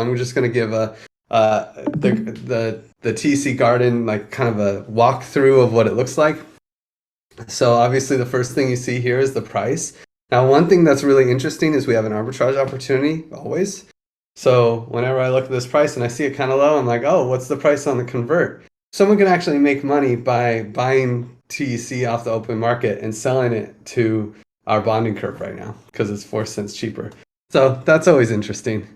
I'm just going to give the TC Garden like kind of a walkthrough of what it looks like. So obviously the first thing you see here is the price. Now, one thing that's really interesting is we have an arbitrage opportunity always. So whenever I look at this price and I see it kind of low, I'm like, oh, what's the price on the convert? Someone can actually make money by buying TEC off the open market and selling it to our bonding curve right now because it's 4 cents cheaper. So that's always interesting.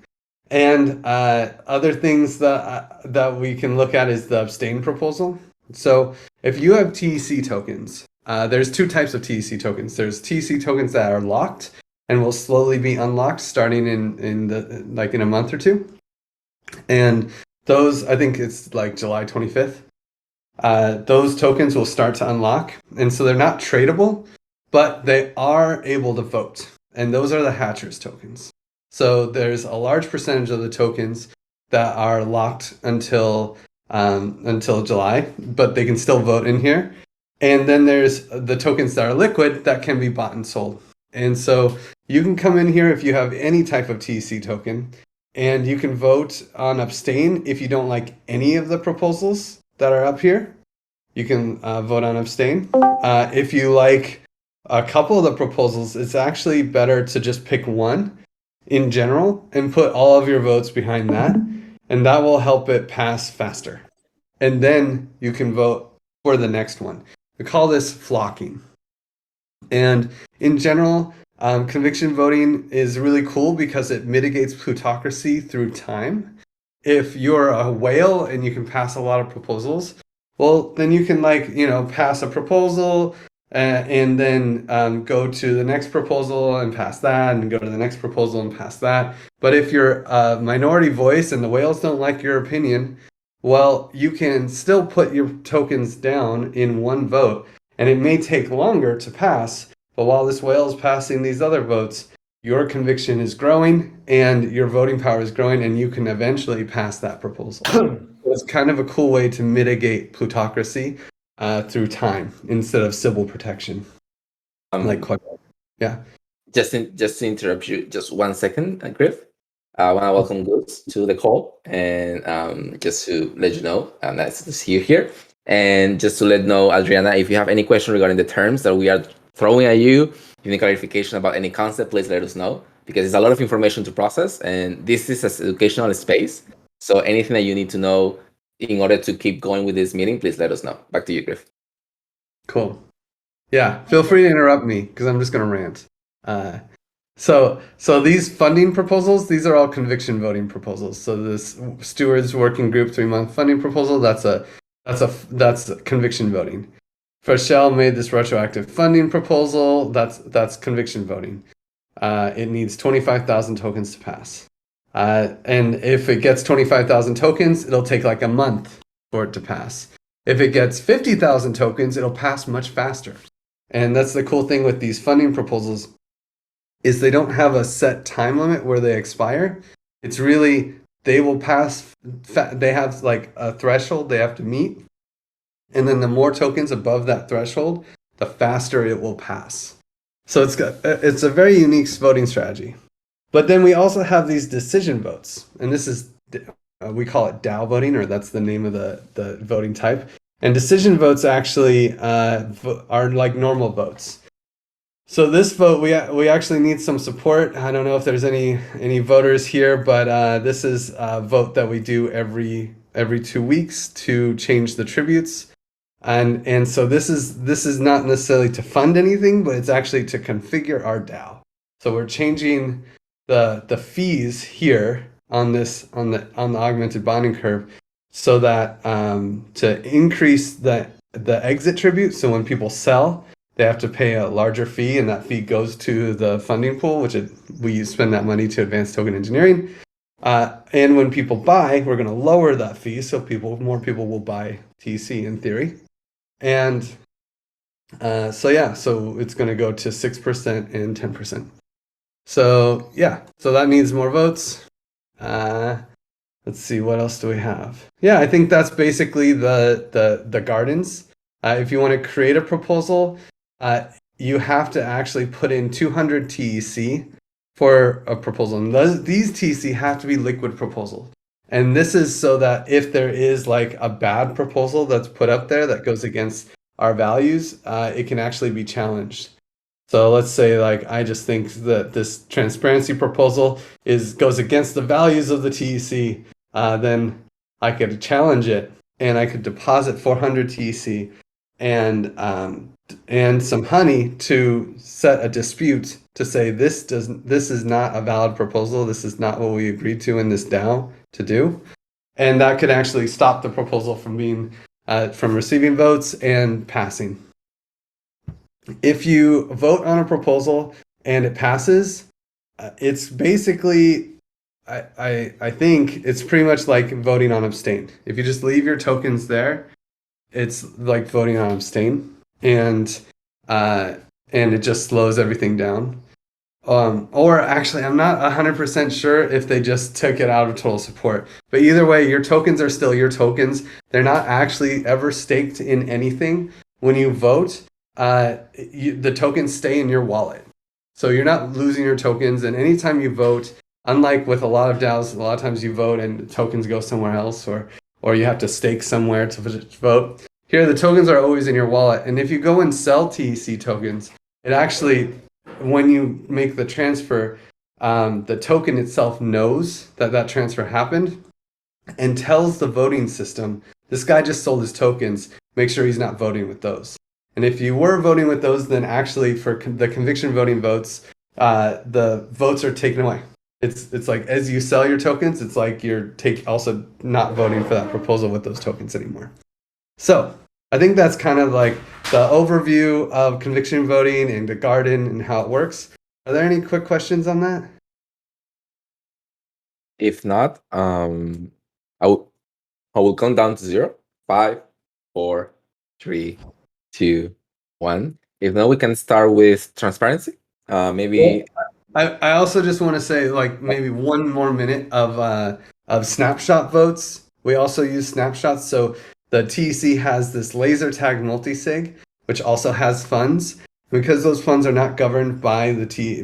And other things that we can look at is the Abstain Proposal. So if you have TEC tokens, there's two types of TEC tokens. There's TEC tokens that are locked and will slowly be unlocked starting in a month or two. And those, I think it's like July 25th. Those tokens will start to unlock. And so they're not tradable, but they are able to vote. And those are the Hatchers tokens. So there's a large percentage of the tokens that are locked until July, but they can still vote in here. And then there's the tokens that are liquid that can be bought and sold. And so you can come in here if you have any type of TEC token, and you can vote on Abstain if you don't like any of the proposals that are up here. You can vote on Abstain. If you like a couple of the proposals, it's actually better to just pick one in general and put all of your votes behind that, and that will help it pass faster. And then you can vote for the next one. We call this flocking. And in general, conviction voting is really cool because it mitigates plutocracy through time. If you're a whale and you can pass a lot of proposals, well, then you can pass a proposal and then go to the next proposal and pass that, and go to the next proposal and pass that. But if you're a minority voice and the whales don't like your opinion, well, you can still put your tokens down in one vote, and it may take longer to pass, but while this whale is passing these other votes, your conviction is growing and your voting power is growing, and you can eventually pass that proposal. It's kind of a cool way to mitigate plutocracy through time instead of civil protection. Yeah. Just to interrupt you, just 1 second, Griff. I want to welcome Goods to the call, and just to let you know, nice to see you here. And just to let know, Adriana, if you have any question regarding the terms that we are throwing at you, if you need clarification about any concept, please let us know, because it's a lot of information to process, and this is an educational space. So anything that you need to know in order to keep going with this meeting, please let us know. Back to you, Griff. Cool. Yeah, feel free to interrupt me because I'm just going to rant. So these funding proposals, these are all conviction voting proposals. So this Stewards Working Group 3-month funding proposal, that's conviction voting. Freshell made this retroactive funding proposal, that's conviction voting. It needs 25,000 tokens to pass. And if it gets 25,000 tokens, it'll take like a month for it to pass. If it gets 50,000 tokens, it'll pass much faster. And that's the cool thing with these funding proposals, is they don't have a set time limit where they expire. It's really, they will pass, they have like a threshold they have to meet. And then the more tokens above that threshold, the faster it will pass. So it's a very unique voting strategy. But then we also have these decision votes. And this is, we call it DAO voting, or that's the name of the voting type. And decision votes actually are like normal votes. So this vote, we actually need some support. I don't know if there's any voters here, but this is a vote that we do every 2 weeks to change the tributes. And so this is not necessarily to fund anything, but it's actually to configure our DAO. So we're changing the fees here on the augmented bonding curve, so that to increase the exit tribute. So when people sell, they have to pay a larger fee, and that fee goes to the funding pool, which we spend that money to advance token engineering. And when people buy, we're going to lower that fee, so more people will buy TC in theory. And so it's going to go to 6% and 10%. So that needs more votes. Let's see, what else do we have? Yeah, I think that's basically the gardens. If you want to create a proposal, you have to actually put in 200 TEC for a proposal. And these TC have to be liquid proposals. And this is so that if there is like a bad proposal that's put up there that goes against our values, it can actually be challenged. So let's say like I just think that this transparency proposal goes against the values of the TEC, then I could challenge it and I could deposit 400 TEC and some honey to set a dispute to say this is not a valid proposal. This is not what we agreed to in this DAO to do, and that could actually stop the proposal from being from receiving votes and passing. If you vote on a proposal and it passes, it's basically, I think it's pretty much like voting on abstain. If you just leave your tokens there, it's like voting on abstain, and it just slows everything down. Or actually, I'm not 100% sure if they just took it out of total support. But either way, your tokens are still your tokens. They're not actually ever staked in anything. When you vote, the tokens stay in your wallet. So you're not losing your tokens. And anytime you vote, unlike with a lot of DAOs, a lot of times you vote and tokens go somewhere else, or you have to stake somewhere to vote. Here, the tokens are always in your wallet. And if you go and sell TEC tokens, it actually, when you make the transfer, the token itself knows that transfer happened and tells the voting system, this guy just sold his tokens, make sure he's not voting with those. And if you were voting with those, then actually for the conviction voting votes, the votes are taken away. It's like as you sell your tokens, it's like you're also not voting for that proposal with those tokens anymore. So I think that's kind of like the overview of conviction voting and the garden and how it works. Are there any quick questions on that? If not, I will count down to 0. 5, 4, 3, 2, 1. If not, we can start with transparency. Maybe. I also just want to say like maybe one more minute of snapshot votes. We also use snapshots. So the TEC has this laser tag multisig, which also has funds. Because those funds are not governed by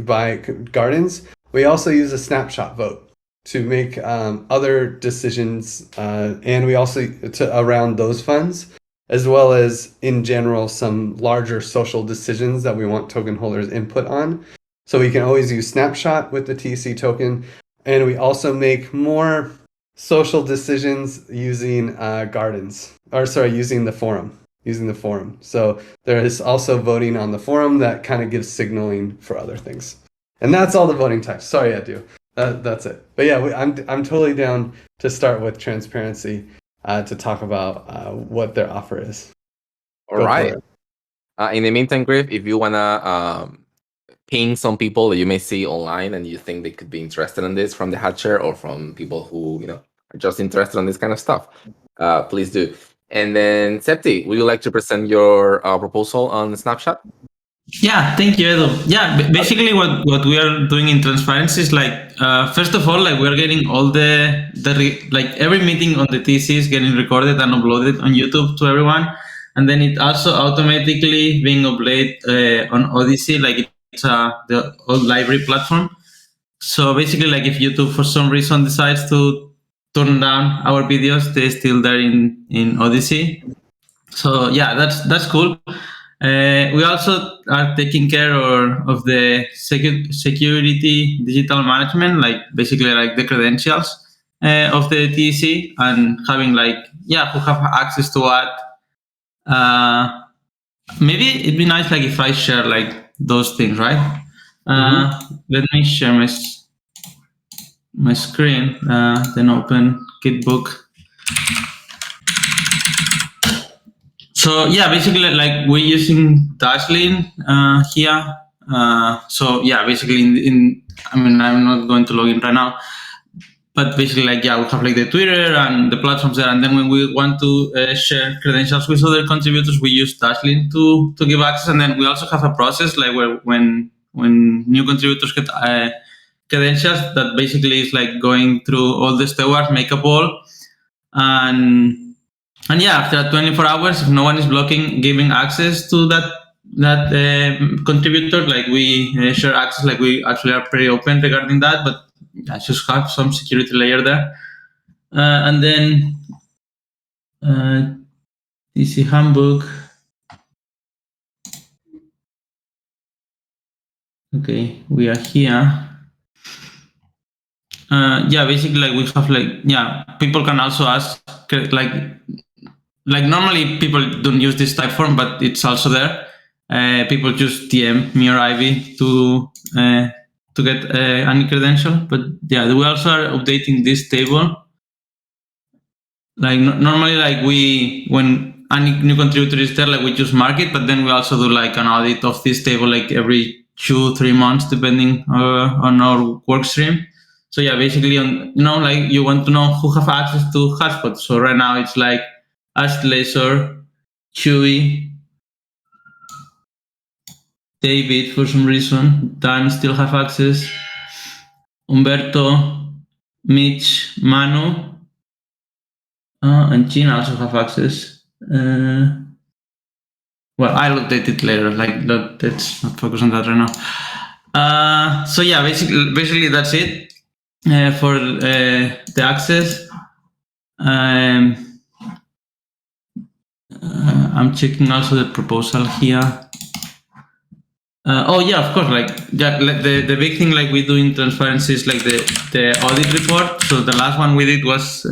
by gardens, we also use a snapshot vote to make other decisions, and we also around those funds, as well as in general some larger social decisions that we want token holders input on. So we can always use snapshot with the TEC token, and we also make more social decisions using using the forum. So there is also voting on the forum that kind of gives signaling for other things. And that's all the voting types. Sorry, Edu. That's it. But yeah, I'm totally down to start with transparency to talk about what their offer is. All right. In the meantime, Griff, if you want to ping some people that you may see online and you think they could be interested in this from the Hatcher or from people who are just interested in this kind of stuff, please do. And then Septi, would you like to present your proposal on Snapshot? Yeah, thank you, Edu. Yeah, basically what we are doing in transparency is like, first of all, like we're getting all like every meeting on the TC is getting recorded and uploaded on YouTube to everyone. And then it also automatically being uploaded on Odyssey, like it's the old library platform. So basically, like if YouTube for some reason decides to turn down our videos, they're still there in Odyssey. So yeah, that's cool. We also are taking care of the security digital management, like basically like the credentials of the TEC and having who have access to what. Maybe it'd be nice like if I share like those things, right? Let me share my screen, then open Kitbook. So yeah, basically like we're using Dashlane here. So yeah, basically I'm not going to log in right now, but basically like, yeah, we have like the Twitter and the platforms there. And then when we want to share credentials with other contributors, we use Dashlane to give access. And then we also have a process like where when new contributors get credentials, that basically is like going through all the stewards, make a poll, and yeah, after 24 hours, if no one is giving access to that contributor, like we share access, like we actually are pretty open regarding that, but I just have some security layer there. And then TC handbook. Okay, we are here. Yeah, basically, like we have people can also ask, like normally people don't use this type form, but it's also there. People just DM me or Ivy to get any credential. But yeah, we also are updating this table. Like normally, like when any new contributor is there, like we just mark it, but then we also do like an audit of this table, like every 2-3 months, depending on our work stream. So yeah, basically, like you want to know who have access to hotspot. So right now it's like Ash Laser, Chewy, David for some reason, Dan still have access, Umberto, Mitch, Manu, and Gina also have access. Well, I'll update it later. Like, let's not focus on that right now. So yeah, basically that's it for the access. I'm checking also the proposal here. Oh yeah, of course. The big thing like we do in transparency is like the audit report. So the last one we did was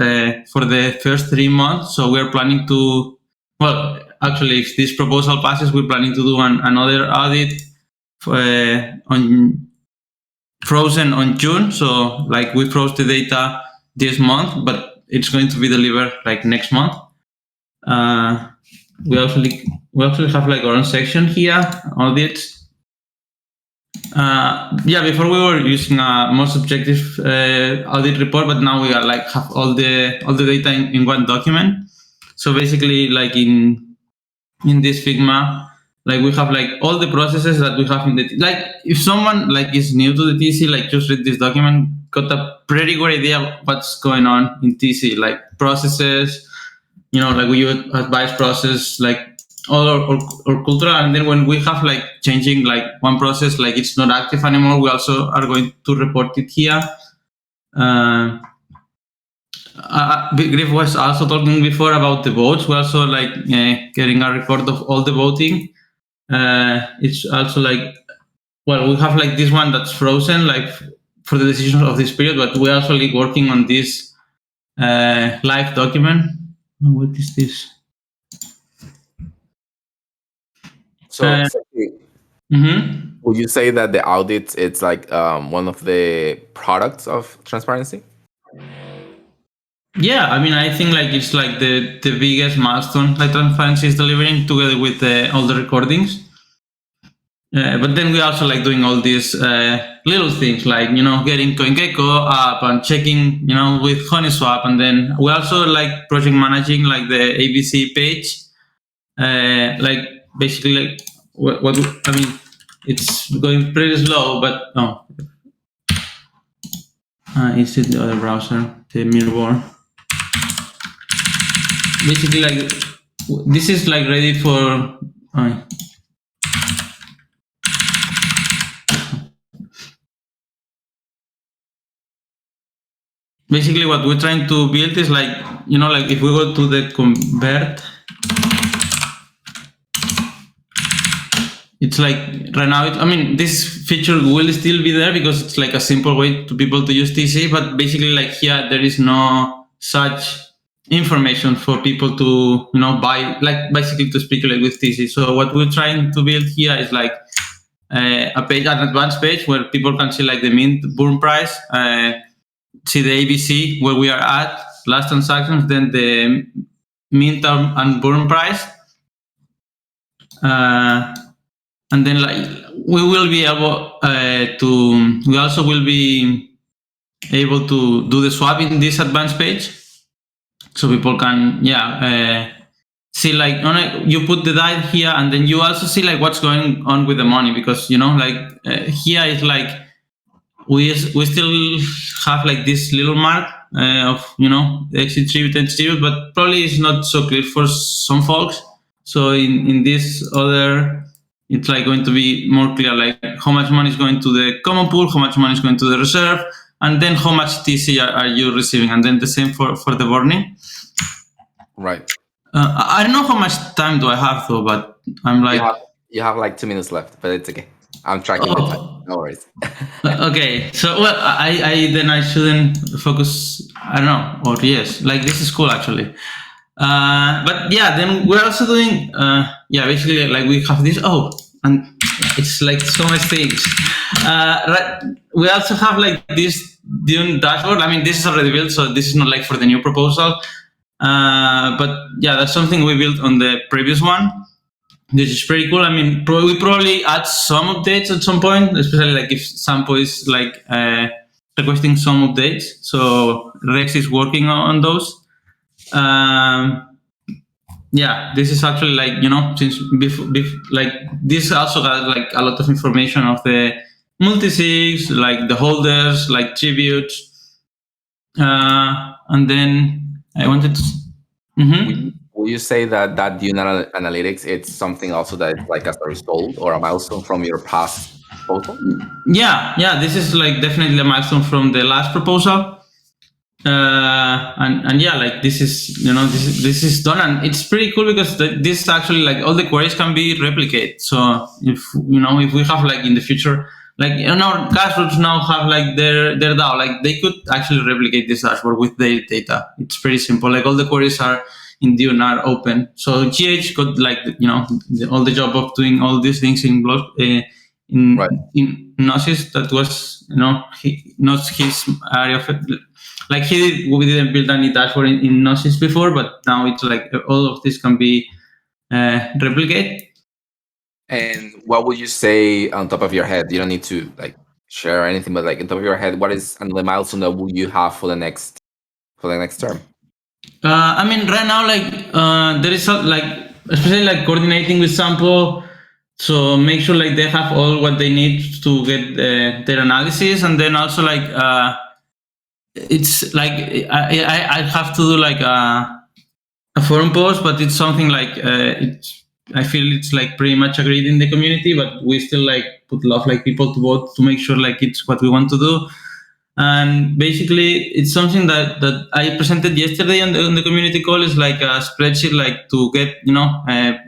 for the first 3 months. So we're planning to, well, actually, if this proposal passes, we're planning to do another audit on frozen on June. So like we froze the data this month, but it's going to be delivered like next month. We actually have like our own section here, audits. Before we were using a more subjective audit report, but now we are like have all the data in one document. So basically, like in this Figma, like we have like all the processes that we have in the like. If someone like is new to the TC, like just read this document, got a pretty good idea of what's going on in TC, like processes. Like we use advice process, like all our culture, and then when we have like changing like one process, like it's not active anymore, we also are going to report it here. Griff was also talking before about the votes. We're also like getting a report of all the voting. It's also like, well, we have like this one that's frozen, like for the decisions of this period, but we're also like working on this live document. What is this? So, would you say that the audit it's like one of the products of transparency? Yeah, I mean, I think like it's like the biggest milestone like transparency is delivering together with all the recordings. But then we also like doing all these little things like getting CoinGecko up and checking with HoneySwap, and then we also like project managing like the ABC page. Like basically like what I mean, it's going pretty slow, but no. Is it the other browser, the Mirror? Basically, like this is like ready for. Basically, what we're trying to build is like like if we go to the convert, it's like right now. I mean, this feature will still be there because it's like a simple way to people to use TC. But basically, like here, there is no such information for people to buy, like basically to speculate with TC. So what we're trying to build here is like a page, an advanced page where people can see like the mint burn price, see the ABC where we are at, last transactions, then the mint and burn price, and then like we will be able we also will be able to do the swap in this advanced page. So people can, see like you put the DAI here, and then you also see like what's going on with the money, because here is like we still have like this little mark of the exit tribute and tribute, but probably it's not so clear for some folks. So in this other it's like going to be more clear, like how much money is going to the common pool, how much money is going to the reserve, and then how much TC are you receiving, and then the same for the burning. Right. I don't know how much time do I have though, but I'm like, you have like 2 minutes left, but it's okay. I'm tracking the time. No worries. Okay, so well, I shouldn't focus. I don't know, or yes, like this is cool actually. But yeah, then we're also doing basically like we have this. Oh, and it's like so much things. Right, we also have like this Dune dashboard. I mean, this is already built, so this is not like for the new proposal. But yeah, that's something we built on the previous one. This is pretty cool. I mean, we probably add some updates at some point, especially like if Sampo is like requesting some updates. So Rex is working on those. Yeah, this is actually like, since like this also has like a lot of information of the multisigs, like the holders, like tributes. And then I wanted to. Will you say that Dune analytics, it's something also that is like as a result or a milestone from your past proposal? Yeah, this is like definitely a milestone from the last proposal. And yeah, like this is this is done, and it's pretty cool because this actually like all the queries can be replicated. So if we have like in the future, like Grassroots now have like their DAO, like they could actually replicate this dashboard with their data. It's pretty simple. Like all the queries are in Dune are open. So GH got like all the job of doing all these things in block in Gnosis. That was not his area of it. Like we didn't build any dashboard in Gnosis before, but now it's like all of this can be replicated. And what would you say on top of your head? You don't need to like share anything, but like on top of your head, what is another milestone that will you have for the next term? I mean, right now, like there is like especially like coordinating with Sampo, so make sure like they have all what they need to get their analysis, and then also like it's like I have to do like a forum post, but it's something like I feel it's like pretty much agreed in the community, but we still like put love like people to vote to make sure like it's what we want to do. And basically, it's something that I presented yesterday on the community call. Is like a spreadsheet, like to get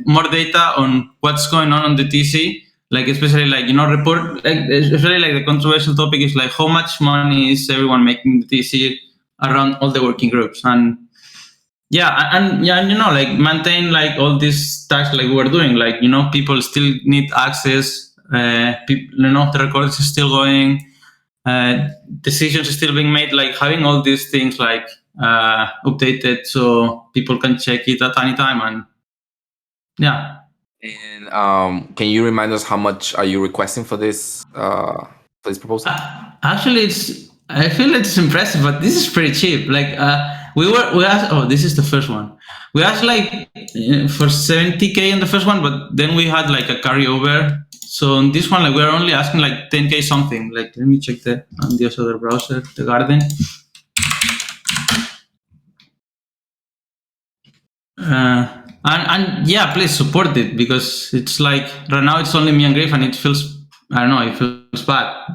more data on what's going on the TC. Like especially like report. Like especially like the controversial topic is like how much money is everyone making the TC around all the working groups, and like maintain like all these tasks like we're doing. Like people still need access. The recordings is still going. Decisions are still being made, like having all these things like updated so people can check it at any time. And yeah. And can you remind us how much are you requesting for this proposal? Actually, I feel it's impressive, but this is pretty cheap. Like we asked. Oh, this is the first one. We asked like for 70K in the first one, but then we had like a carryover. So on this one, like we're only asking like 10K something. Like let me check on the other browser, the Garden. And yeah, please support it because it's like right now it's only me and Griff, and it feels it feels bad.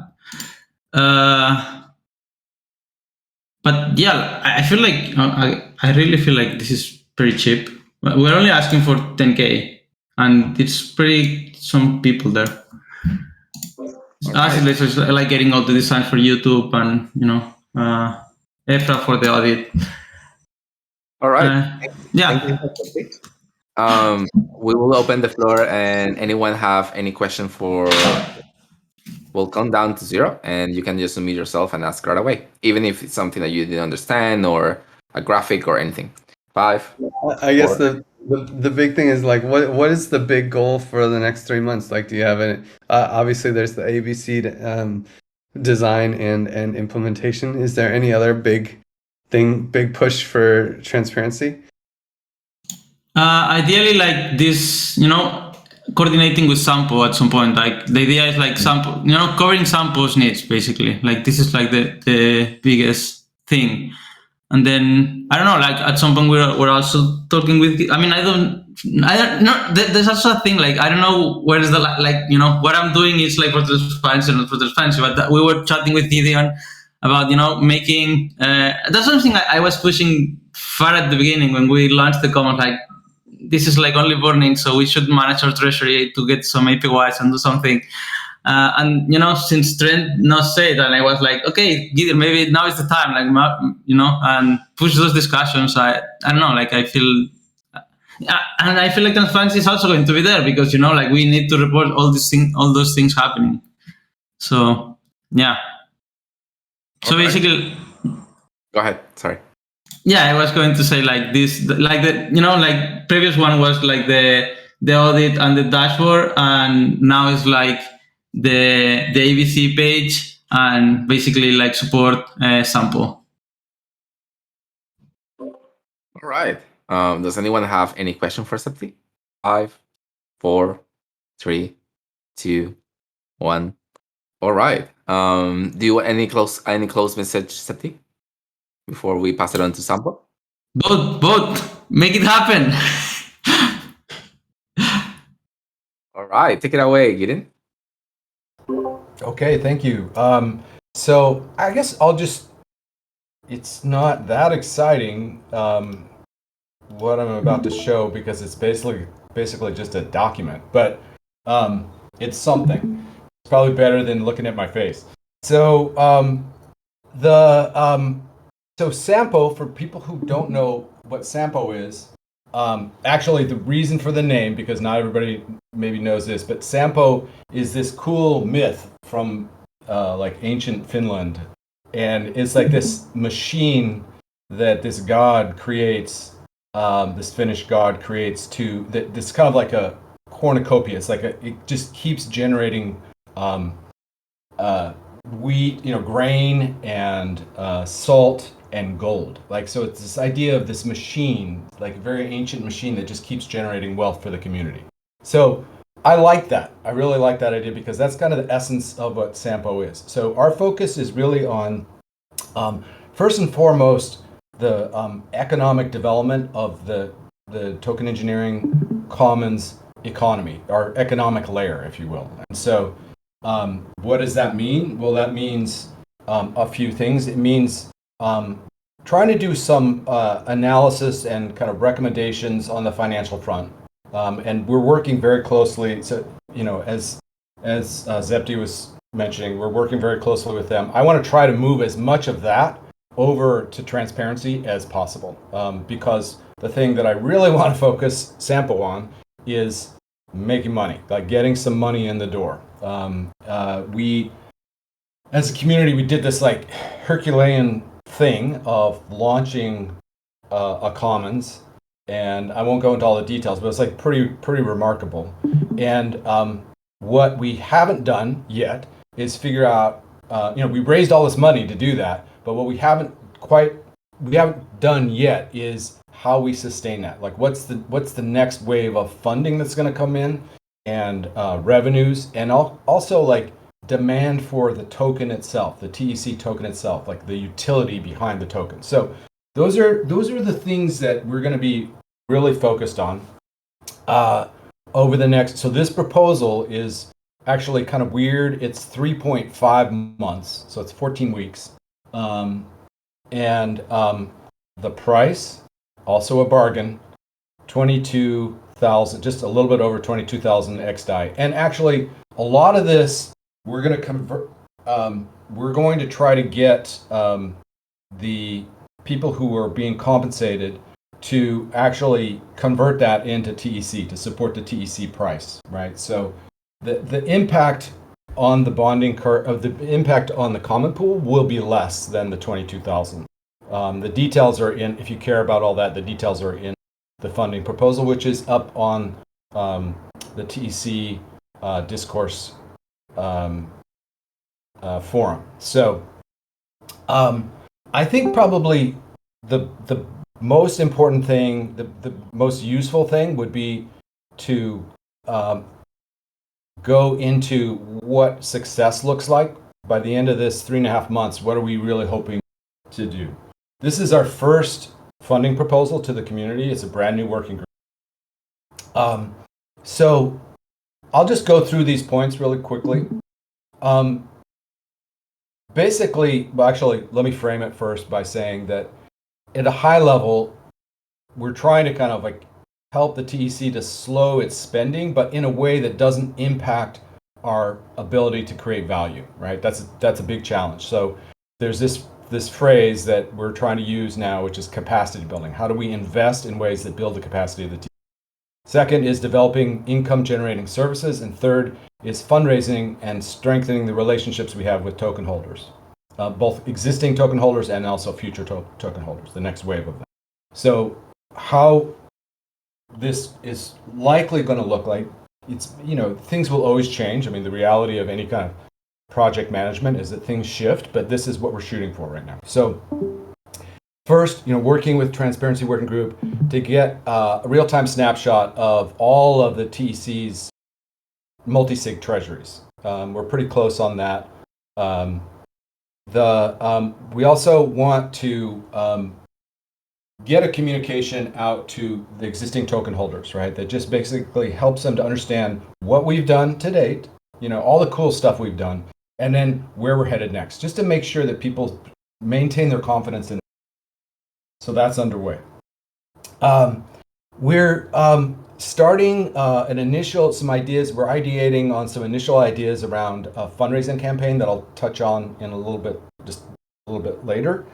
But yeah, I feel like I really feel like this is pretty cheap. We're only asking for 10K, and it's pretty some people there. Actually, it's like getting all the designs for YouTube and EFRA for the audit. All right. Yeah. We will open the floor, and anyone have any question we'll count down to 0, and you can just unmute yourself and ask right away, even if it's something that you didn't understand or a graphic or anything. 5. I guess the big thing is like what is the big goal for the next 3 months? Like, do you have any? Obviously, there's the ABC design and implementation. Is there any other big push for transparency? Ideally, like this, coordinating with Sampo at some point. Like the idea is like Sampo, covering Sampo's needs basically. Like this is like the biggest thing. And then I don't know, like at some point we're also talking with. I mean, I don't know. There's also a thing like I don't know where is the like what I'm doing is like for transparency and not for transparency. But we were chatting with Gideon about making. That's something I was pushing far at the beginning when we launched the commons. Like this is like only burning, so we should manage our treasury to get some APYs and do something. And since Trent not said, and I was like, okay, Gideon, maybe now is the time, like and push those discussions. I don't know, like I feel, and I feel like transparency is also going to be there because like we need to report all those things happening. So yeah. So Okay. basically, Go ahead. Sorry. yeah, I was going to say like this, like like previous one was like the audit and the dashboard, and now it's like the ABC page and basically like support Sampo. All right. Does anyone have any question for Septi? 5, 4, 3, 2, 1. All right. Do you want any close message, Septi, before we pass it on to Sampo? Both, make it happen. All right, take it away, Gideon. Okay, thank you. So I guess it's not that exciting what I'm about to show because it's basically just a document, but it's something. It's probably better than looking at my face. So so Sampo, for people who don't know what Sampo is, actually the reason for the name, because not everybody maybe knows this, but Sampo is this cool myth from like ancient Finland, and it's like this machine that this god creates, this Finnish god creates this kind of like a cornucopia. It's like it just keeps generating wheat, grain and salt and gold. Like, so it's this idea of this machine, like a very ancient machine that just keeps generating wealth for the community. So I like that. I really like that idea because that's kind of the essence of what Sampo is. So our focus is really on, first and foremost, the economic development of the token engineering commons economy, our economic layer, if you will. And so what does that mean? Well, that means a few things. It means trying to do some analysis and kind of recommendations on the financial front. And we're working very closely. So, as Zepti was mentioning, we're working very closely with them. I want to try to move as much of that over to transparency as possible, because the thing that I really want to focus Sampo on is making money, like getting some money in the door. We, as a community, we did this like Herculean thing of launching a commons, and I won't go into all the details, but it's like pretty remarkable. And what we haven't done yet is figure out, we raised all this money to do that, but what we haven't done yet is how we sustain that. Like, what's the next wave of funding that's going to come in, and revenues, and also like demand for the token itself, the TEC token itself, like the utility behind the token. So those are the things that we're going to be really focused on over the next. So this proposal is actually kind of weird. It's 3.5 months, so it's 14 weeks, and the price, also a bargain, 22,000, just a little bit over 22,000 XDAI. And actually, a lot of this we're going to convert. We're going to try to get the people who are being compensated to actually convert that into TEC to support the TEC price, right? So the impact on the bonding curve, the impact on the common pool will be less than the 22,000. The details are in, if you care about all that, the details are in the funding proposal, which is up on the TEC discourse forum. So I think probably the most important thing, the most useful thing would be to go into what success looks like by the end of this 3.5 months. What are we really hoping to do? this is our first funding proposal to the community. It's a brand new working group. So I'll just go through these points really quickly. Basically, well, actually, let me frame it first by saying that at a high level, we're trying to kind of like help the TEC to slow its spending, but in a way that doesn't impact our ability to create value, right? That's a big challenge. So there's this phrase that we're trying to use now, which is capacity building. How do we invest in ways that build the capacity of the TEC? Second is developing income generating services. And third is fundraising and strengthening the relationships we have with token holders, both existing token holders and also future token holders, the next wave of them. So how this is likely going to look like, it's, things will always change. I mean, the reality of any kind of project management is that things shift, but this is what we're shooting for right now. So first, working with Transparency Working Group to get a real-time snapshot of all of the TEC's multi-sig treasuries. We're pretty close on that. We also want to get a communication out to the existing token holders, right? That just basically helps them to understand what we've done to date, all the cool stuff we've done, and then where we're headed next, just to make sure that people maintain their confidence in it. So that's underway. We're starting some ideas. We're ideating on some initial ideas around a fundraising campaign that I'll touch on in just a little bit later.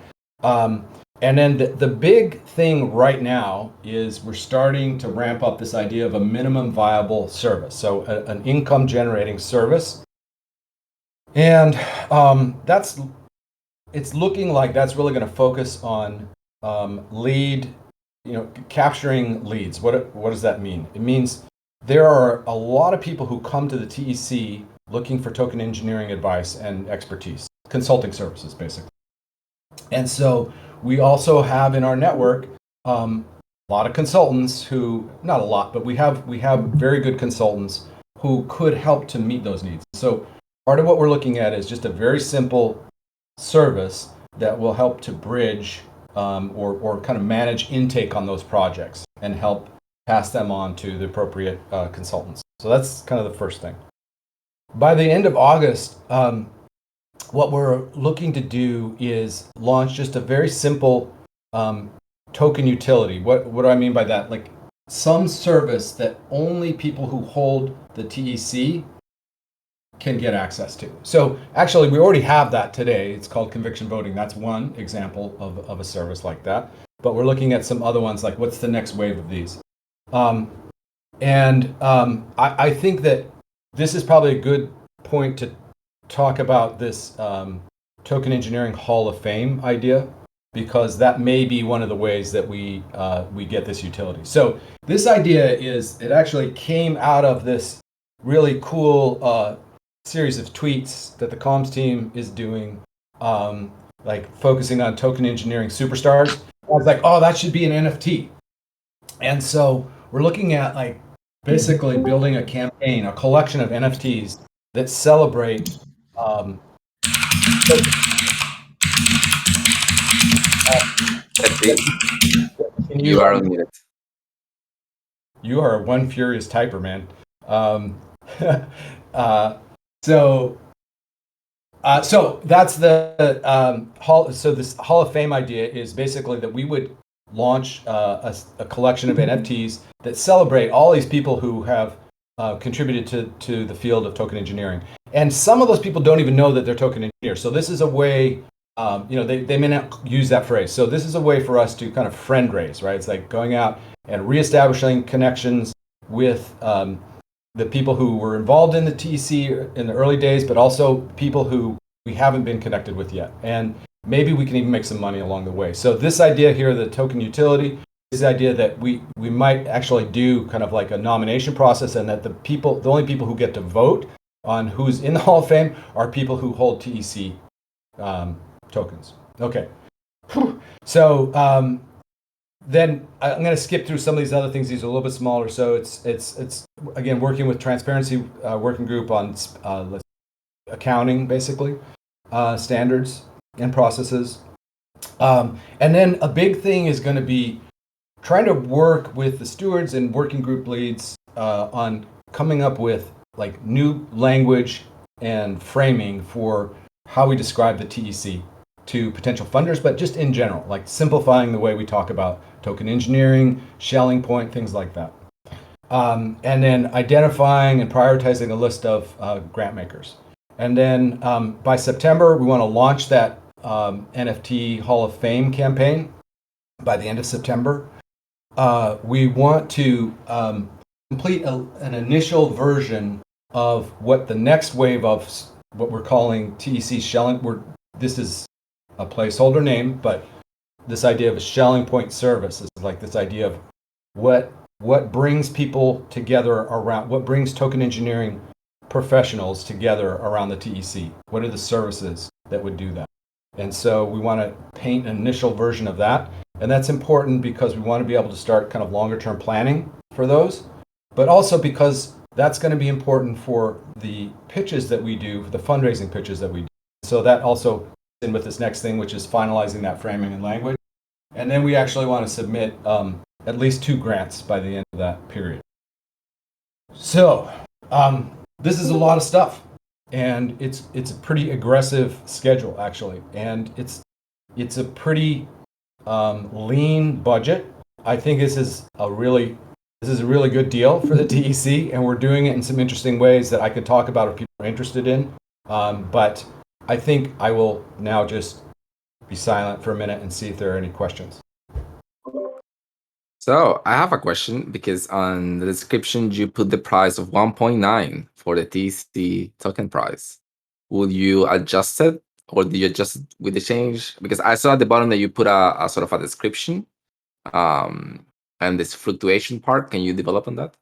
And then the big thing right now is we're starting to ramp up this idea of a minimum viable service, so an income generating service. And it's looking like that's really going to focus on capturing leads. What does that mean? It means there are a lot of people who come to the TEC looking for token engineering advice and expertise, consulting services, basically. And so we also have in our network a lot of consultants who, not a lot, but we have very good consultants who could help to meet those needs. So part of what we're looking at is just a very simple service that will help to bridge or kind of manage intake on those projects and help pass them on to the appropriate consultants. So that's kind of the first thing. By the end of August, what we're looking to do is launch just a very simple token utility. What do I mean by that? Like some service that only people who hold the TEC can get access to. So actually, we already have that today. It's called conviction voting. That's one example of a service like that. But we're looking at some other ones, like what's the next wave of these? I think that this is probably a good point to talk about this token engineering Hall of Fame idea, because that may be one of the ways that we get this utility. So this idea it actually came out of this really cool series of tweets that the comms team is doing, like focusing on token engineering superstars. I was like, oh, that should be an NFT. And so we're looking at like basically building a campaign, a collection of NFTs that celebrate You are on mute. You are one furious typer, man. So that's the hall. So this Hall of Fame idea is basically that we would launch a collection of NFTs that celebrate all these people who have contributed to the field of token engineering. And some of those people don't even know that they're token engineers. So this is a way, they may not use that phrase. So this is a way for us to kind of friend raise, right? It's like going out and reestablishing connections with the people who were involved in the TEC in the early days, but also people who we haven't been connected with yet. And maybe we can even make some money along the way. So this idea here, the token utility, is the idea that we might actually do kind of like a nomination process, and that the only people who get to vote on who's in the Hall of Fame are people who hold TEC tokens. Okay. So then I'm going to skip through some of these other things. These are a little bit smaller. So it's again working with Transparency Working Group on accounting, basically, standards and processes. And then a big thing is going to be trying to work with the stewards and working group leads on coming up with like new language and framing for how we describe the TEC to potential funders, but just in general, like simplifying the way we talk about token engineering, shelling point, things like that. And then identifying and prioritizing a list of grant makers. And then by September, we want to launch that NFT Hall of Fame campaign by the end of September. We want to complete an initial version of what the next wave of what we're calling TEC shelling. This is a placeholder name, but this idea of a shelling point service is like this idea of what brings people together around, what brings token engineering professionals together around the TEC. What are the services that would do that? And so we want to paint an initial version of that. And that's important because we want to be able to start kind of longer term planning for those, but also because that's going to be important for the pitches that we do, for the fundraising pitches that we do. So that also in with this next thing, which is finalizing that framing and language. And then we actually want to submit at least 2 grants by the end of that period. So this is a lot of stuff, and it's a pretty aggressive schedule actually, and it's a pretty lean budget. I think this is a really good deal for the TEC, and we're doing it in some interesting ways that I could talk about if people are interested in. But I think I will now just be silent for a minute and see if there are any questions. So I have a question because on the description you put the price of 1.9 for the TC token price. Will you adjust it, or do you adjust it with the change? Because I saw at the bottom that you put a sort of a description, and this fluctuation part. Can you develop on that?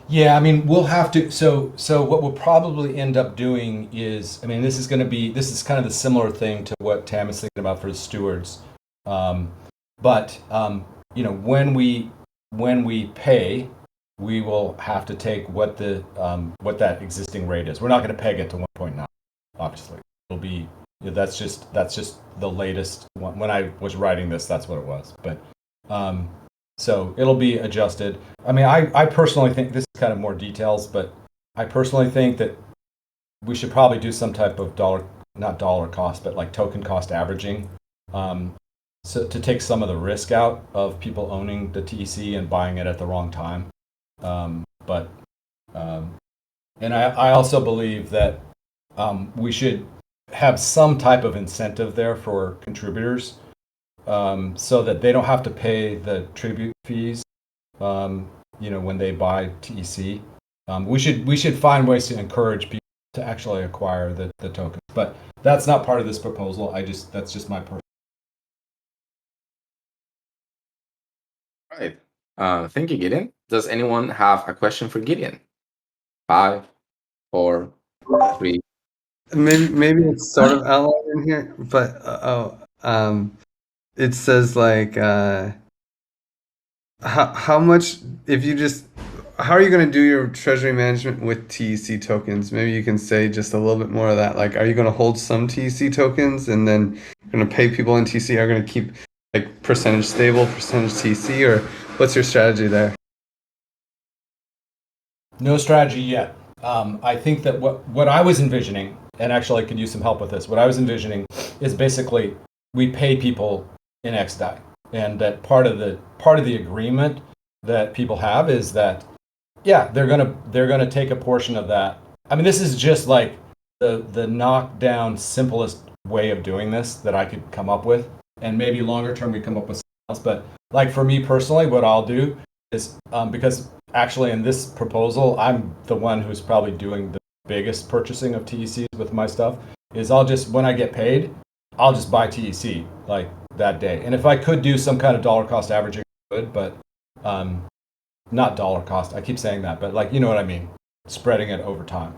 Yeah, I mean, we'll have to. So what we'll probably end up doing is, I mean, this is kind of the similar thing to what Tam is thinking about for the stewards. But you know, when we pay, we will have to take what that existing rate is. We're not going to peg it to 1.9. Obviously, it'll be, that's just the latest one. When I was writing this, that's what it was. But so it'll be adjusted. I mean, I personally think, this is kind of more details, but I personally think that we should probably do some type of not dollar cost, but like token cost averaging. So to take some of the risk out of people owning the TEC and buying it at the wrong time. And I also believe that we should have some type of incentive there for contributors, so that they don't have to pay the tribute fees, when they buy TEC. We should find ways to encourage people to actually acquire the tokens, but that's not part of this proposal. That's just my personal. Right. Thank you, Gideon. Does anyone have a question for Gideon? 5, 4, 3. Maybe it's sort of outlined in here, but it says like how much, how are you going to do your treasury management with TEC tokens? Maybe you can say just a little bit more of that. Like, are you going to hold some TEC tokens and then you're going to pay people in TEC? Are you going to keep like percentage stable, percentage TEC, or what's your strategy there? No strategy yet. I think that what I was envisioning, and actually I could use some help with this, what I was envisioning is basically we pay people in XDAI, and that part of the agreement that people have is that, yeah, they're gonna take a portion of that. I mean, this is just like the knockdown simplest way of doing this that I could come up with, and maybe longer term we come up with something else. But like for me personally, what I'll do is because actually in this proposal, I'm the one who's probably doing the biggest purchasing of TECs with my stuff, is when I get paid, I'll just buy TEC like that day. And if I could do some kind of dollar cost averaging, I would, but not dollar cost. I keep saying that, but like, you know what I mean? Spreading it over time.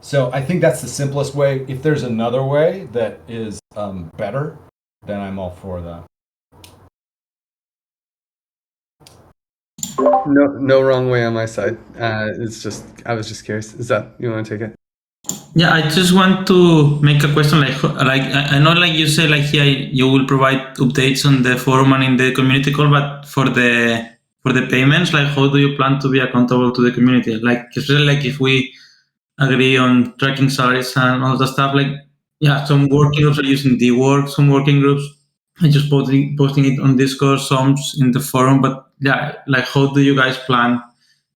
So I think that's the simplest way. If there's another way that is better, then I'm all for that. No wrong way on my side. It's just, I was just curious. Is that, you want to take it? Yeah, I just want to make a question. Like I know, like you say, like here you will provide updates on the forum and in the community call, but for the payments, like how do you plan to be accountable to the community? Like especially like if we agree on tracking salaries and all the stuff. Like yeah, some working groups are using the work, some working groups are just posting it on Discord, some in the forum. But yeah, like how do you guys plan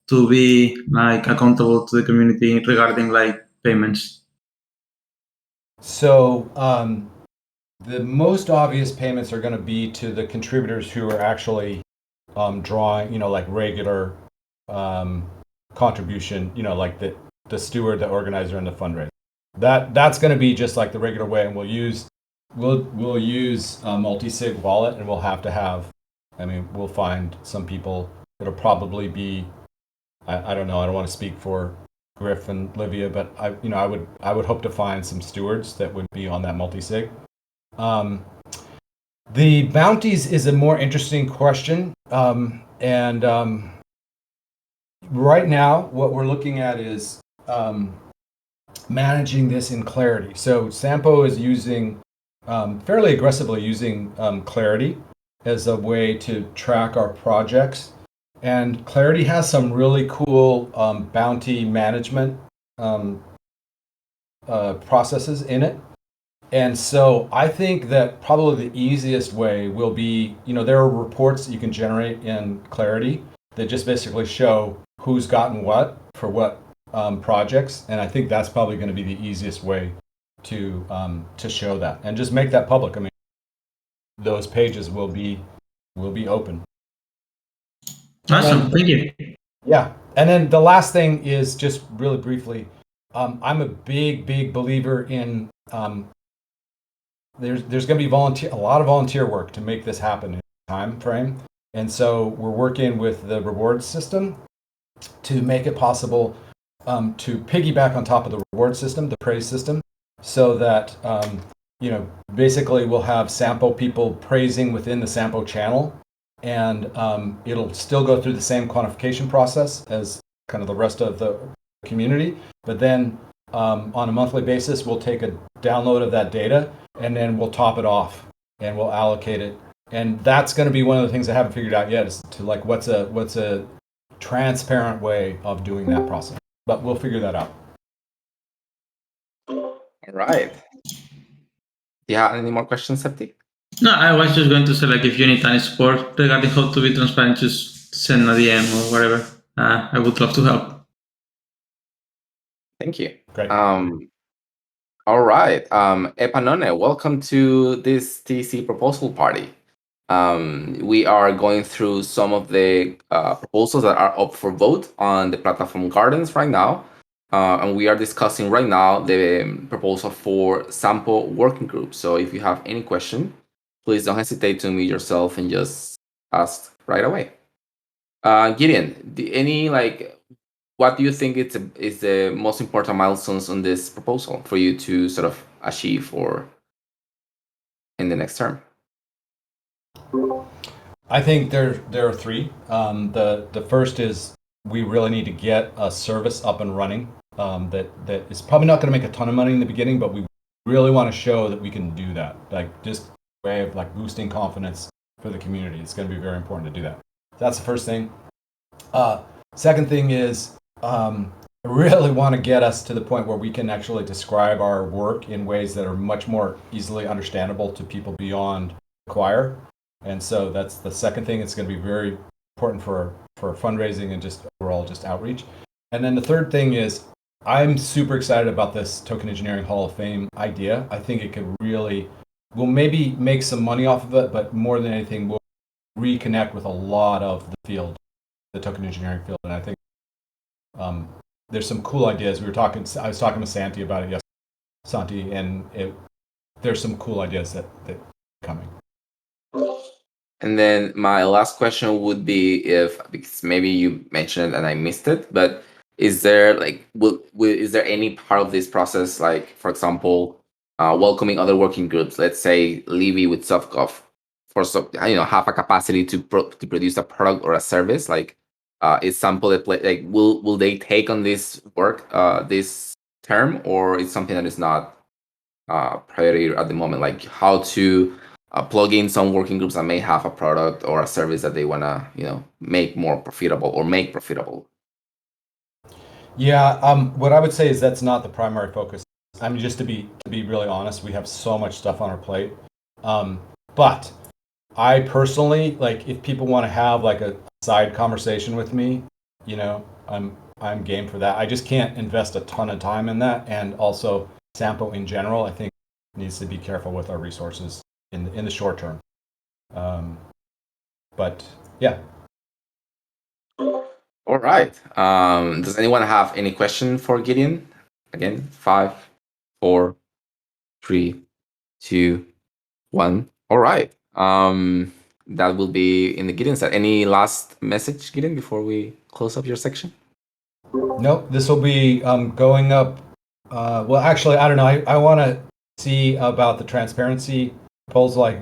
to be like accountable to the community regarding like payments? So the most obvious payments are going to be to the contributors who are actually drawing, like regular contribution, like the steward, the organizer, and the fundraiser. That's going to be just like the regular way, and we'll use a multi-sig wallet, and we'll have to have. I mean, we'll find some people. It'll probably be. I don't know. I don't want to speak for Griff and Livia, but I would hope to find some stewards that would be on that multi-sig. The bounties is a more interesting question, and right now what we're looking at is managing this in Clarity. So Sampo is using fairly aggressively using Clarity as a way to track our projects. And Clarity has some really cool bounty management processes in it. And so I think that probably the easiest way will be, there are reports that you can generate in Clarity that just basically show who's gotten what for what projects. And I think that's probably going to be the easiest way to show that and just make that public. I mean, those pages will be open. Awesome, thank you. Yeah, and then the last thing is just really briefly, I'm a big believer in there's going to be a lot of volunteer work to make this happen in time frame, and so we're working with the reward system to make it possible to piggyback on top of the reward system, the praise system, so that basically we'll have Sampo people praising within the Sampo channel. And it'll still go through the same quantification process as kind of the rest of the community. But then on a monthly basis, we'll take a download of that data and then we'll top it off and we'll allocate it. And that's going to be one of the things I haven't figured out yet, is to like what's a transparent way of doing that process. But we'll figure that out. All right. Do you have any more questions, Septi? No, I was just going to say, like, if you need any support regarding how to be transparent, just send a DM or whatever. I would love to help. Thank you. Great. All right. Epanone, welcome to this TC proposal party. We are going through some of the proposals that are up for vote on the platform gardens right now. And we are discussing right now the proposal for Sampo working group. So if you have any question, please don't hesitate to unmute yourself and just ask right away. Gideon, what do you think is the most important milestones on this proposal for you to sort of achieve or in the next term? I think there are three. The first is we really need to get a service up and running that is probably not going to make a ton of money in the beginning, but we really want to show that we can do that. Like just a way of like boosting confidence for the community. It's going to be very important to do that. That's the first thing. Second thing is I really want to get us to the point where we can actually describe our work in ways that are much more easily understandable to people beyond the choir. And so that's the second thing. It's going to be very important for fundraising and just overall just outreach. And then the third thing is I'm super excited about this Token Engineering Hall of Fame idea. I think it could we'll maybe make some money off of it, but more than anything, we'll reconnect with a lot of the field, the token engineering field. And I think there's some cool ideas. I was talking with Santi about it yesterday, Santi, and there's some cool ideas that coming. And then my last question would be because maybe you mentioned it and I missed it, but is there is there any part of this process, like for example, welcoming other working groups, let's say Libby with SoftGov, have a capacity to produce a product or a service, like is Sampo will they take on this work, this term, or it's something that is not priority at the moment, like how to plug in some working groups that may have a product or a service that they want to make more profitable or make profitable? Yeah, what I would say is that's not the primary focus. I mean, just to be really honest, we have so much stuff on our plate. But I personally, like, if people want to have like a side conversation with me, I'm game for that. I just can't invest a ton of time in that, and also Sampo in general, I think, needs to be careful with our resources in the short term. But yeah. All right. Does anyone have any question for Gideon? Again, 5, 4, 3, 2, 1. All right. That will be in the Gideon side. Any last message, Gideon, before we close up your section? Nope. This will be going up. Well, actually, I don't know. I want to see about the transparency proposal. Like,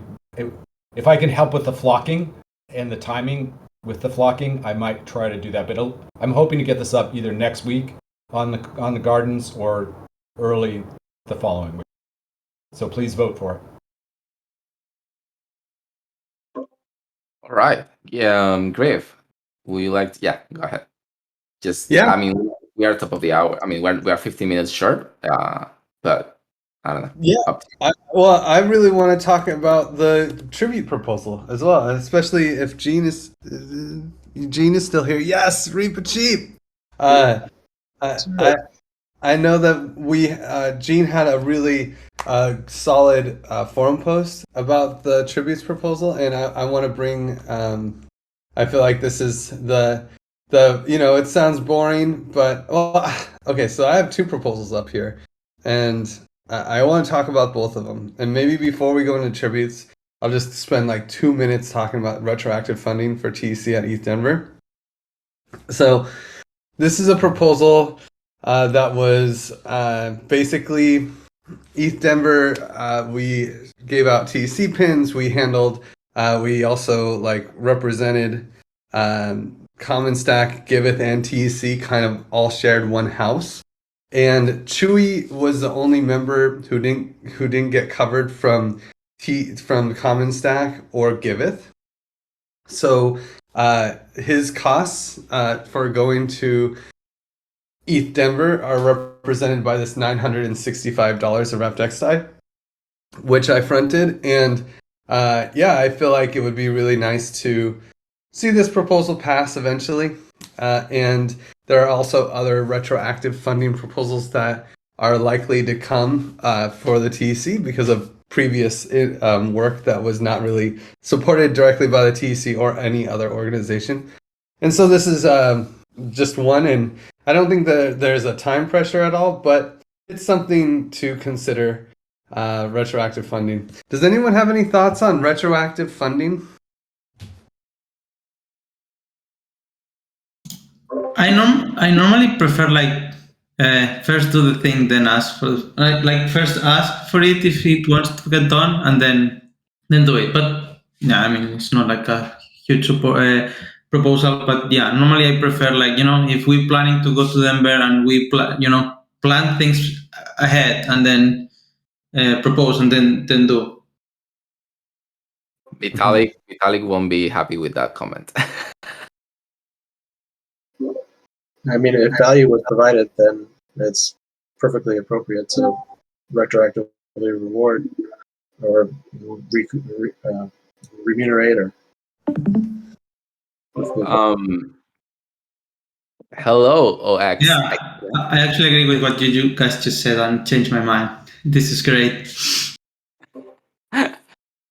if I can help with the flocking and the timing with the flocking, I might try to do that. But I'm hoping to get this up either next week on the gardens or early the following week. So please vote for it. All right. Griff, would you like to, go ahead. Yeah. I mean, we are top of the hour. I mean, we are 15 minutes short, but I don't know. Yeah. I really want to talk about the tribute proposal as well, especially if Gene is still here. Yes, Reaper Cheap. I know that Gene had a really solid forum post about the tributes proposal, and I want to bring. I feel like this is the it sounds boring, but okay. So I have 2 proposals up here, and I want to talk about both of them. And maybe before we go into tributes, I'll just spend like 2 minutes talking about retroactive funding for TEC at ETH Denver. So this is a proposal that was basically ETH Denver. We gave out TEC pins. We handled. We also represented Common Stack, Giveth, and TEC kind of all shared one house. And Chewy was the only member who didn't get covered from Common Stack or Giveth. So his costs for going to ETH Denver are represented by this $965 of RepDexDie, which I fronted. And I feel like it would be really nice to see this proposal pass eventually. And there are also other retroactive funding proposals that are likely to come for the TEC because of previous work that was not really supported directly by the TEC or any other organization. And so this is just one, and I don't think that there's a time pressure at all, but it's something to consider, retroactive funding. Does anyone have any thoughts on retroactive funding? I normally prefer first do the thing, then ask for first ask for it if it wants to get done, and then do it. But yeah, I mean, it's not like a huge proposal, but yeah, normally I prefer if we're planning to go to Denver and we plan things ahead and then propose and then do. Vitalik won't be happy with that comment. I mean, if value was provided, then it's perfectly appropriate to retroactively reward or remunerate or. Hello, OX. Yeah, I actually agree with what you guys just said and changed my mind. This is great.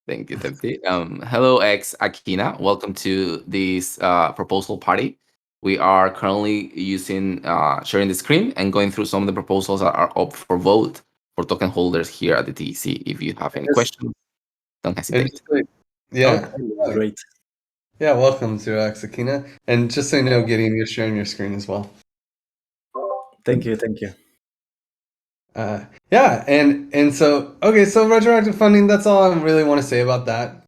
Thank you, Tempti. Hello, X Akina. Welcome to this proposal party. We are currently using sharing the screen and going through some of the proposals that are up for vote for token holders here at the TEC. If you have any questions, don't hesitate. Yeah. Okay, great. Yeah, welcome to X Akina. And just so you know, Gideon, you're sharing your screen as well. Thank you. Yeah, and so so retroactive funding, that's all I really want to say about that.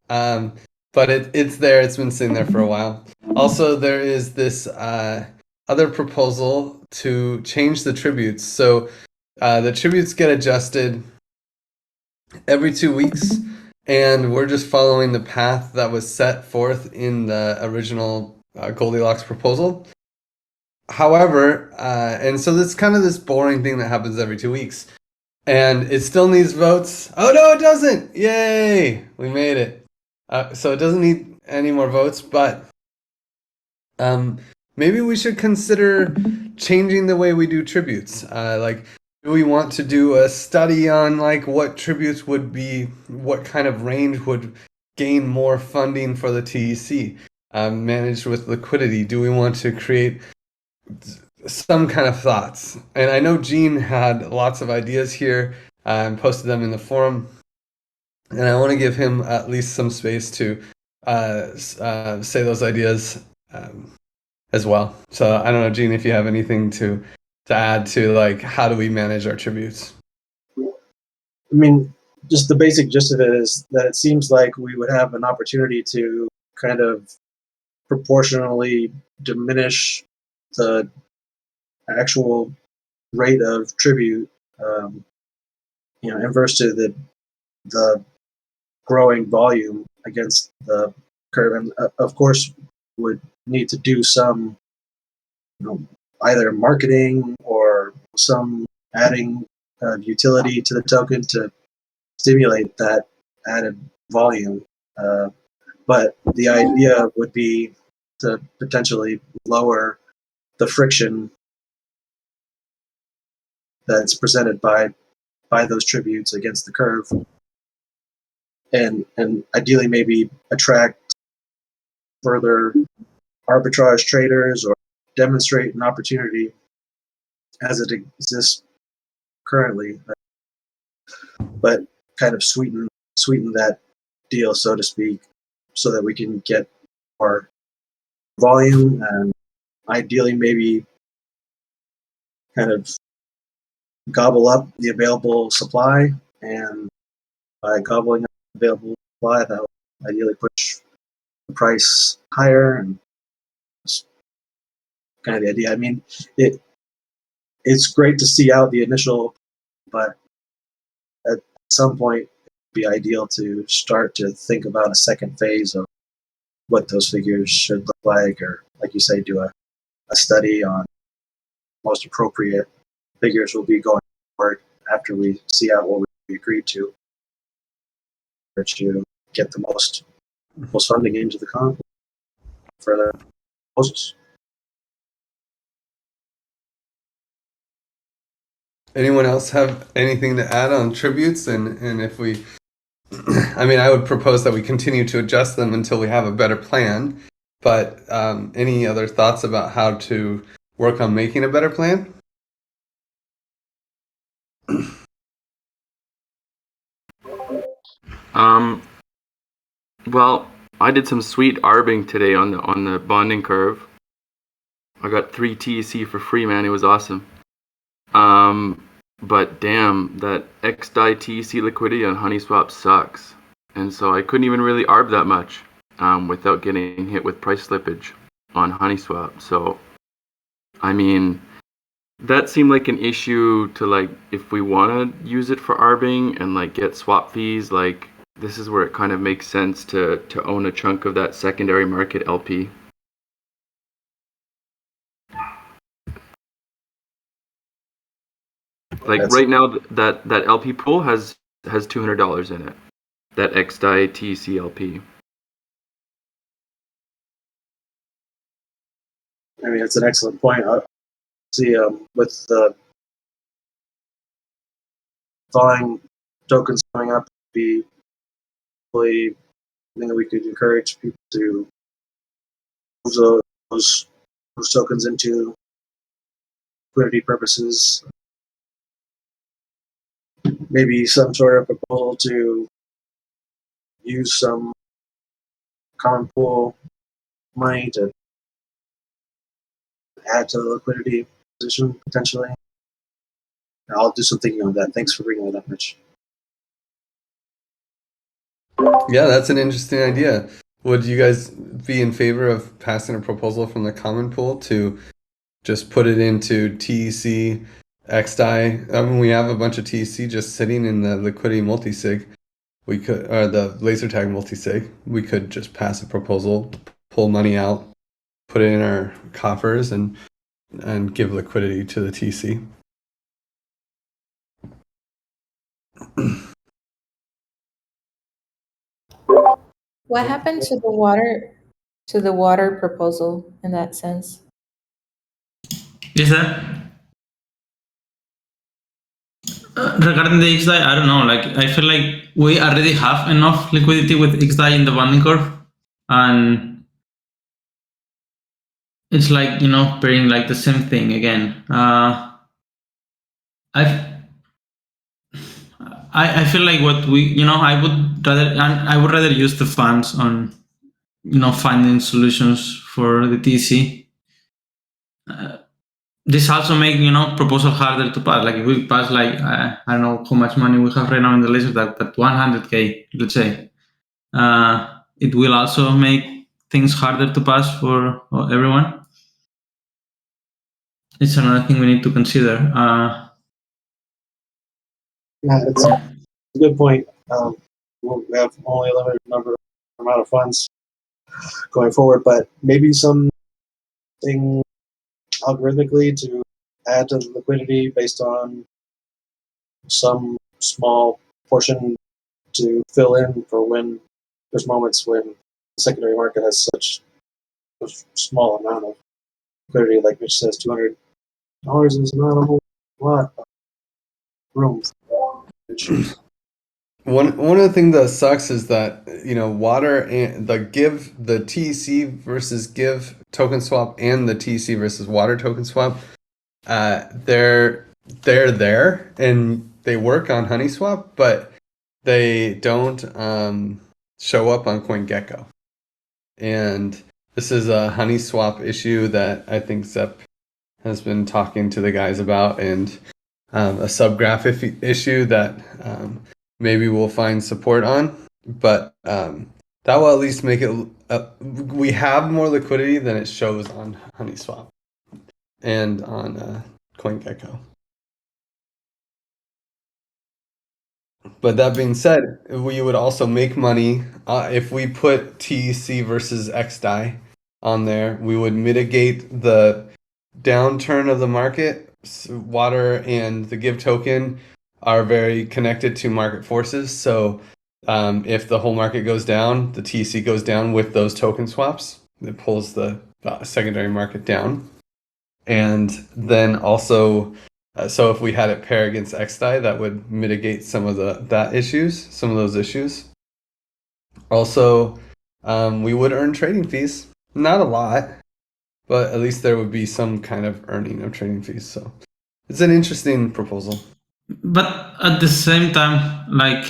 But it's there, it's been sitting there for a while. Also, there is this other proposal to change the tributes. So The tributes get adjusted every 2 weeks, and we're just following the path that was set forth in the original Goldilocks proposal. However, and so this kind of this boring thing that happens every 2 weeks, and it still needs votes. Oh no, it doesn't! Yay, we made it. So it doesn't need any more votes, but maybe we should consider changing the way we do tributes. Like, do we want to do a study on like what tributes would be, what kind of range would gain more funding for the TEC, managed with liquidity? Do we want to create some kind of thoughts? And I know Gene had lots of ideas here and posted them in the forum, and I want to give him at least some space to say those ideas as well. So I don't know, Gene, if you have anything to add to like how do we manage our tributes? I mean, just the basic gist of it is that it seems like we would have an opportunity to kind of proportionally diminish the actual rate of tribute, inverse to the growing volume against the curve, and of course would need to do some, either marketing or some adding utility to the token to stimulate that added volume. But the idea would be to potentially lower the friction that's presented by those tributes against the curve, and ideally maybe attract further arbitrage traders or demonstrate an opportunity as it exists currently, but kind of sweeten that deal, so to speak, so that we can get more volume and ideally maybe kind of gobble up the available supply, and by gobbling up the available supply, that will ideally push the price higher, and that's kind of the idea. I mean, it's great to see out the initial, but at some point it'd be ideal to start to think about a second phase of what those figures should look like, or like you say, do a study on most appropriate figures will be going forward after we see out what we agreed to get the most funding into the con for the proposals. Anyone else have anything to add on tributes? And if we, I mean, I would propose that we continue to adjust them until we have a better plan. But any other thoughts about how to work on making a better plan? Well, I did some sweet arbing today on the bonding curve. I got 3 TEC for free, man. It was awesome. But damn, that XDAI TEC liquidity on HoneySwap sucks. And so I couldn't even really arb that much without getting hit with price slippage on HoneySwap. So, I mean, that seemed like an issue to, like, if we want to use it for arbing and like get swap fees, like this is where it kind of makes sense to own a chunk of that secondary market LP. Like right now, that LP pool has $200 in it. That XDAI TEC LP. I mean, it's an excellent point. See, with the thawing tokens coming up, be really something that we could encourage people to move those tokens into liquidity purposes. Maybe some sort of proposal to use some common pool money to add to the liquidity position potentially. I'll do some thinking on that. Thanks for bringing that up, Mitch. Yeah, that's an interesting idea. Would you guys be in favor of passing a proposal from the common pool to just put it into TEC XDAI. We have a bunch of TC just sitting in the liquidity multisig. We could, or the laser tag multisig. We could just pass a proposal, pull money out, put it in our coffers, and give liquidity to the TC. What happened to the water proposal in that sense? Is that regarding the XDAI? I don't know. Like, I feel like we already have enough liquidity with XDAI in the funding curve, and it's like, you know, paying like the same thing again. I feel like what we, you know, I would rather use the funds on, you know, finding solutions for the TC. This also make, you know, proposal harder to pass. Like if we pass like I don't know how much money we have right now in the laser tag, but 100K, let's say, it will also make things harder to pass for everyone. It's another thing we need to consider. Yeah, it's a good point. We have only a limited amount of funds going forward, but maybe something algorithmically to add to the liquidity based on some small portion to fill in for when there's moments when the secondary market has such a small amount of liquidity, like Mitch says, $200 is not a whole lot of room. One of the things that sucks is that, you know, water and the TC versus give token swap and the TC versus water token swap, they're there and they work on HoneySwap, but they don't show up on CoinGecko. And this is a HoneySwap issue that I think Zep has been talking to the guys about, and a subgraph issue that maybe we'll find support on, but that will at least make it. We have more liquidity than it shows on HoneySwap and on CoinGecko. But that being said, we would also make money if we put TEC versus XDAI on there. We would mitigate the downturn of the market. Water and the give token are very connected to market forces. So if the whole market goes down, the TC goes down with those token swaps. It pulls the secondary market down. And then also, so if we had it pair against XDAI, that would mitigate some of those issues. Also, we would earn trading fees. Not a lot, but at least there would be some kind of earning of trading fees. So it's an interesting proposal. But at the same time, like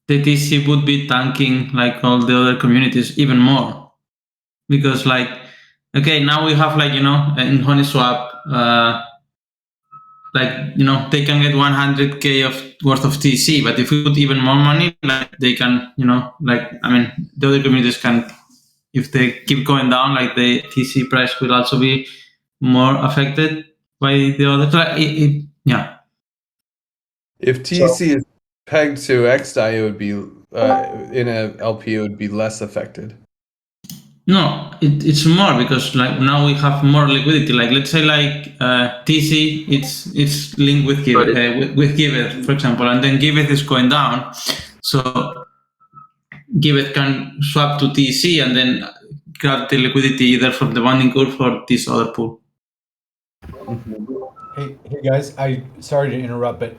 the TC would be tanking like all the other communities even more, because like, okay, now we have like, you know, in HoneySwap, like, you know, they can get 100K worth of TC, but if we put even more money, like they can, you know, like, I mean, the other communities can, if they keep going down, like the TC price will also be more affected by the other. Yeah. If TC is pegged to XDAI, it would be in a LP, it would be less affected. No, it's more, because like now we have more liquidity. Like let's say like TC, it's linked with Giveth, with Giveth, for example, and then Giveth is going down, so Giveth can swap to TC and then grab the liquidity either from the funding curve or this other pool. Hey guys, sorry to interrupt, but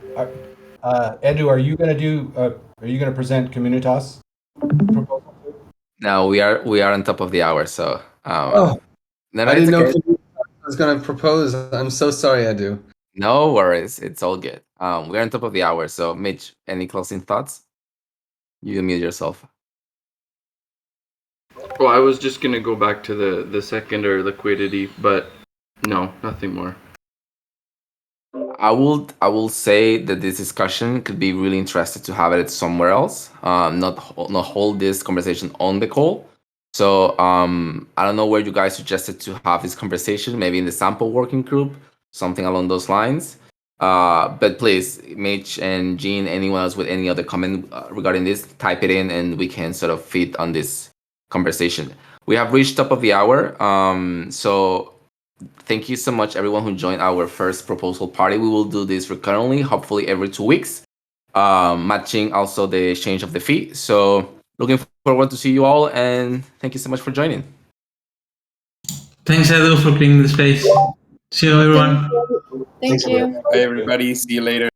Edu, are you gonna present Communitas proposal? No, we are on top of the hour, so I didn't know I was going to propose. I'm so sorry, Edu. No worries, it's all good. We're on top of the hour, so Mitch, any closing thoughts? You mute yourself. Well, I was just gonna go back to the secondary liquidity, but no, nothing more. I will say that this discussion could be really interesting to have it somewhere else. Not hold this conversation on the call. So I don't know where you guys suggested to have this conversation. Maybe in the Sampo working group, something along those lines. But please, Mitch and Jean, anyone else with any other comment regarding this, type it in and we can sort of feed on this conversation. We have reached top of the hour. So thank you so much, everyone who joined our first proposal party. We will do this recurrently, hopefully every 2 weeks, matching also the exchange of the fee. So looking forward to see you all, and thank you so much for joining. Thanks, Edu, for cleaning the space. See you, everyone. Thank you. Bye, everybody. See you later.